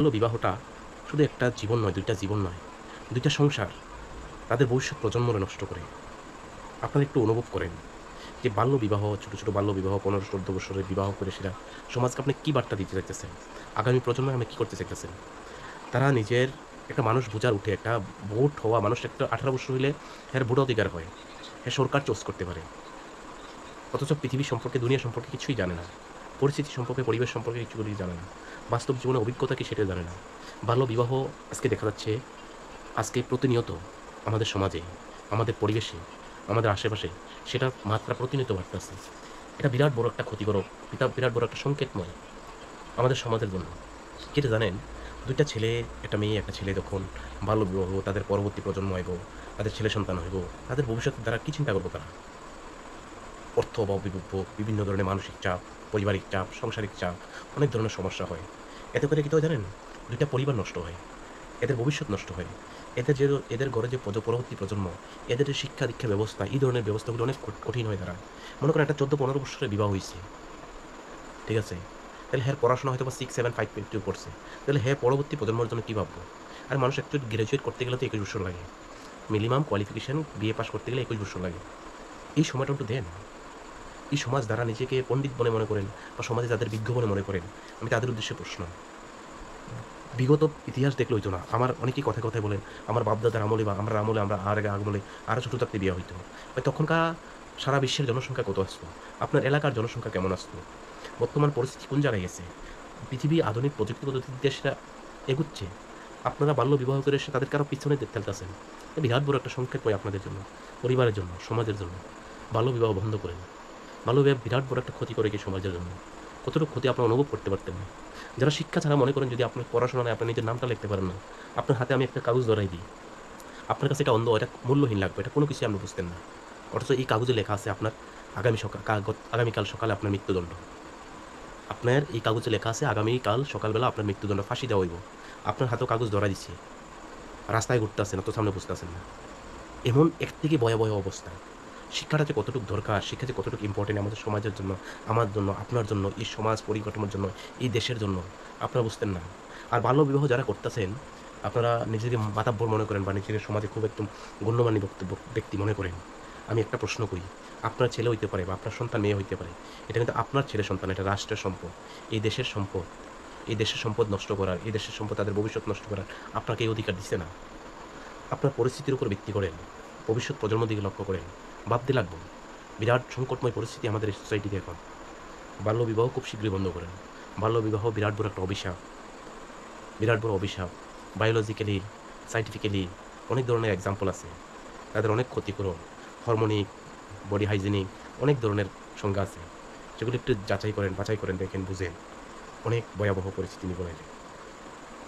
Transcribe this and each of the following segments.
বাল্য বিবাহটা শুধু একটা জীবন নয়, ২ টা জীবন নয়, ২ টা সংসার তাদের ভবিষ্যৎ প্রজন্মরে নষ্ট করে। আপনারা একটু অনুভব করেন যে বাল্য বিবাহ, ছোট, ছোট বাল্য বিবাহ ১৫-১৪ বছরের বিবাহ করে সেরা সমাজকে আপনি কি বার্তা দিতে চাইতেছেন? আগামী প্রজন্মে আপনি কি করতে চাইতেছেন? তারা নিজের একটা মানুষ বোঝার উঠে একটা ভোট হওয়া মানুষ একটা ১৮ বছর হইলে এর ভোটাধিকার হয়। সরকার চুজ করতে পারে। অথচ পৃথিবী সম্পর্কে, দুনিয়া সম্পর্কে কিছুই জানে না। পরিস্থিতি সম্পর্কে, পরিবেশ সম্পর্কে কিছুই জানে না। বাস্তব জীবনের অভিজ্ঞতা কি সেটা জানে না। বাল্যবিবাহ আজকে দেখা যাচ্ছে আজকে প্রতিনিয়ত আমাদের সমাজে, আমাদের পরিবেশে, আমাদের আশেপাশে সেটার মাত্রা প্রতিনিয়ত বাড়তেছে। এটা বিরাট বড় একটা ক্ষতিকারক, বিরাট বড় একটা সংকেতময় আমাদের সমাজের জন্য। কি এটা জানেন? ২ টা ছেলে, একটা মেয়ে, একটা ছেলে যখন বাল্যবিবাহ, তাদের পরবর্তী প্রজন্ম আইব, তাদের ছেলে সন্তান হইব, তাদের ভবিষ্যতের দ্বারা কি চিন্তা করব তারা? অর্থ অভাব, বিভিন্ন ধরনের মানসিক চাপ, পারিবারিক চাপ, সাংসারিক চাপ, অনেক ধরনের সমস্যা হয়। এতে করে কি হয় জানেন? ২ টা পরিবার নষ্ট হয়। এদের ভবিষ্যৎ নষ্ট হয়। এদের ঘরে যে পরবর্তী প্রজন্ম, এদের যে শিক্ষা-দীক্ষা ব্যবস্থা, এই ধরনের ব্যবস্থাগুলো অনেক কঠিন হয়ে দাঁড়ায়। মনে করেন একটা ১৪-১৫ বৎসরের বিবাহ হইছে। ঠিক আছে? তাইলে হের পড়াশোনা হয়তোবা 6, 7, 5 পর্যন্ত পড়ছে। তাহলে পরবর্তী প্রজন্মের জন্য কি ভাববো? আর মানুষ একচুয়ালি গ্র্যাজুয়েট করতে গেলে তো ২১ বছর লাগে। মিনিমাম কোয়ালিফিকেশন বিএ পাস করতে গেলে ২১ বছর লাগে। এই সময়টা একটু দেন। এই সমাজ যারা নিজেকে পণ্ডিত বলে মনে করেন বা সমাজে যাদের বিজ্ঞ বলে মনে করেন, আমি তাদের উদ্দেশ্যে প্রশ্ন। বিগত ইতিহাস দেখলে হইতো না। আমার অনেকেই কথায়, কথায় বলেন, আমার বাপ-দাদার আমলে বা আমরা আমলে আমরা আর আগে আমলে আরো ছোট থাকতে বিয়া হইতো। ভাই তখনকার সারা বিশ্বের জনসংখ্যা কত আসতো? আপনার এলাকার জনসংখ্যা কেমন আসতো? বর্তমান পরিস্থিতি কোন জায়গায় গেছে? পৃথিবী আধুনিক প্রযুক্তি পদ্ধতির দেশরা এগুচ্ছে। আপনারা বাল্য বিবাহ করে এসে তাদেরকে আরো পিছনে ঠেলতাছেন। বিরাট বড় একটা সংকেত বই আপনাদের জন্য, পরিবারের জন্য, সমাজের জন্য। বাল্য বিবাহ বন্ধ করেন। বাল্য বিবাহ বিরাট বড় একটা ক্ষতি করে কি সমাজের জন্য। কতটুকু ক্ষতি আপনারা অনুভব করতে পারতেন না। যারা শিক্ষা ছাড়া মনে করেন যদি আপনার পড়াশোনা নাই, আপনার নিজের নামটা লিখতে পারেন না। আপনার হাতে আমি একটা কাগজ ধরাই দিই। আপনার কাছে এটা এটা মূল্যহীন লাগবে। এটা কোনো কিছুই আপনি বুঝতেন না। অথচ এই কাগজে লেখা আছে আপনার আগামীকাল সকালে আপনার মৃত্যুদণ্ড। আপনার এই কাগজে লেখা আছে আগামীকাল সকালবেলা আপনার মৃত্যুদণ্ড, ফাঁসি দেওয়া হইব। আপনার হাতেও কাগজ ধরাই দিছে। রাস্তায় ঘুরতেছেন অথচ সামনে বুঝতেছেন না। এমন এর থেকে ভয়াবহ অবস্থা। শিক্ষাটা যে কতটুকু দরকার, শিক্ষা যে কতটুকু ইম্পোর্টেন্ট আমাদের সমাজের জন্য, আমার জন্য, আপনার জন্য, এই সমাজ পরিকাঠামোর জন্য, এই দেশের জন্য, আপনারা বুঝতেন না। আর বাল্যবিবাহ যারা করতেছেন, আপনারা নিজেকে মাতাব্বর মনে করেন বা নিজেকে সমাজে খুব একদম গণ্যমান্য ব্যক্তি মনে করেন। আমি একটা প্রশ্ন করি, আপনার ছেলে হইতে পারে বা আপনার সন্তান মেয়ে হইতে পারে। এটা কিন্তু আপনার ছেলে সন্তান, এটা রাষ্ট্রের সম্পদ। এই দেশের সম্পদ। এই দেশের সম্পদ নষ্ট করার, এই দেশের সম্পদ তাদের ভবিষ্যৎ নষ্ট করার আপনাকে এই অধিকার দিছে না। আপনার পরিস্থিতির উপর ভিত্তি করেন, ভবিষ্যৎ প্রজন্মের দিকে লক্ষ্য করেন। ভাবতে লাগবো। বিরাট সংকটময় পরিস্থিতি আমাদের এই সোসাইটিতে এখন। বাল্যবিবাহ খুব শীঘ্রই বন্ধ করেন। বাল্যবিবাহ বিরাট বড় একটা অভিশাপ। বিরাট বড় অভিশাপ। বায়োলজিক্যালি, সায়েন্টিফিক্যালি অনেক ধরনের এক্সাম্পল আছে। তাদের অনেক ক্ষতিকর। হরমোনিক, বডি হাইজিনিক অনেক ধরনের সংজ্ঞা আছে। সেগুলো একটু যাচাই করেন, বাছাই করেন, দেখেন, বুঝেন। অনেক ভয়াবহ পরিস্থিতি নিয়ে বলে।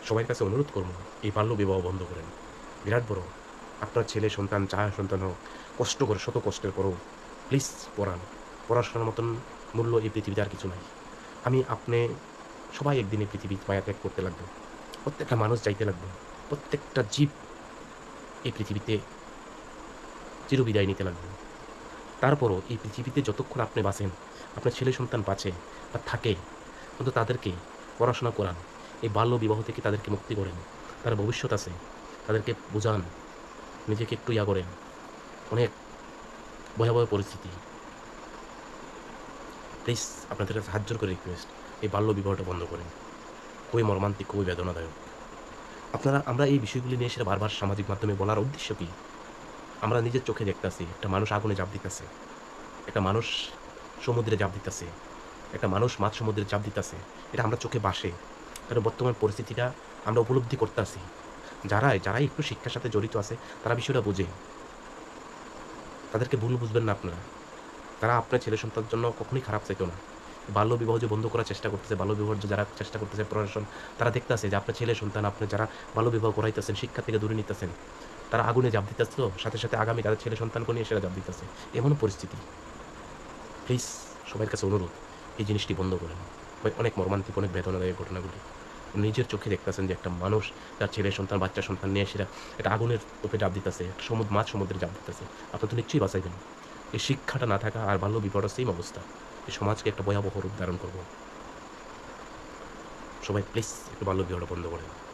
সবার কাছে অনুরোধ করব, এই বাল্যবিবাহ বন্ধ করেন। বিরাট বড়। আপনার ছেলে সন্তান, যার সন্তান হোক, কষ্ট করে, শত কষ্টের পরেও প্লিজ পড়ান। পড়াশোনার মতন মূল্য এই পৃথিবীতে আর কিছু নাই। আপনি সবাই একদিন এই পৃথিবী মায়া ত্যাগ করতে লাগবে। প্রত্যেকটা মানুষ যাইতে লাগবে। প্রত্যেকটা জীব এই পৃথিবীতে চিরবিদায় নিতে লাগবে। তারপরও এই পৃথিবীতে যতক্ষণ আপনি বাঁচেন, আপনার ছেলে সন্তান বাঁচে বা থাকে, অন্তত তাদেরকে পড়াশোনা করান। এই বাল্য বিবাহ থেকে তাদেরকে মুক্তি করেন। তার ভবিষ্যৎ আছে। তাদেরকে বুঝান। নিজেকে একটু করেন। অনেক ভয়াবহ পরিস্থিতি। প্লিজ আপনাদের কাছে হাত জোড় করে রিকোয়েস্ট, এই বাল্য বিবাহটা বন্ধ করেন। খুবই মর্মান্তিক, খুবই বেদনাদায়ক। আমরা এই বিষয়গুলি নিয়ে সেটা বারবার সামাজিক মাধ্যমে বলার উদ্দেশ্য কি? আমরা নিজের চোখে দেখতাছি একটা মানুষ আগুনে ঝাঁপ দিতেছে। একটা মানুষ সমুদ্রে ঝাঁপ দিতেছে। একটা মানুষ মাঝ সমুদ্রে ঝাঁপ দিতেছে। এটা আমরা চোখে ভাসে। কারণ বর্তমান পরিস্থিতিটা আমরা উপলব্ধি করতাছি। যারাই একটু শিক্ষার সাথে জড়িত আছে, তারা বিষয়টা বোঝে। তাদেরকে ভুল বুঝবেন না আপনারা। তারা আপনার ছেলে সন্তানের জন্য কখনোই খারাপ চাইতো না। বাল্যবিবাহ যে বন্ধ করার চেষ্টা করতেছে, বাল্যবিবাহ যে যারা চেষ্টা করতেছে প্রশাসন, তারা দেখতাছে যে আপনার ছেলে সন্তান, আপনি যারা বাল্যবিবাহ করাইতেছেন, শিক্ষা থেকে দূরে নিতেছেন, তারা আগুনে ঝাঁপ দিতেছে তো, সাথে, সাথে আগামী তাদের ছেলে সন্তানকে নিয়ে সেটা ঝাঁপ দিতেছে। এমন পরিস্থিতি। প্লিজ সবার কাছে অনুরোধ, এই জিনিসটি বন্ধ করেন। ভাই অনেক মর্মান্তিক, অনেক বেদনাদায়ক ঘটনাগুলি। নিজের চোখে দেখতেছেন যে একটা মানুষ তার ছেলে সন্তান, বাচ্চা সন্তান নিয়ে সেটা একটা আগুনের তোপে ঝাঁপ দিতেছে, একটা মাঝ সমুদ্রে ঝাঁপ দিতেছে। আপনার তো নিশ্চয়ই বাঁচাইবেন। এই শিক্ষাটা না থাকা আর বাল্য বিবাহটা সেম অবস্থা। এই সমাজকে একটা ভয়াবহ রূপ ধারণ করব। সবাই প্লিজ একটু বাল্যবিবাহটা বন্ধ করেন।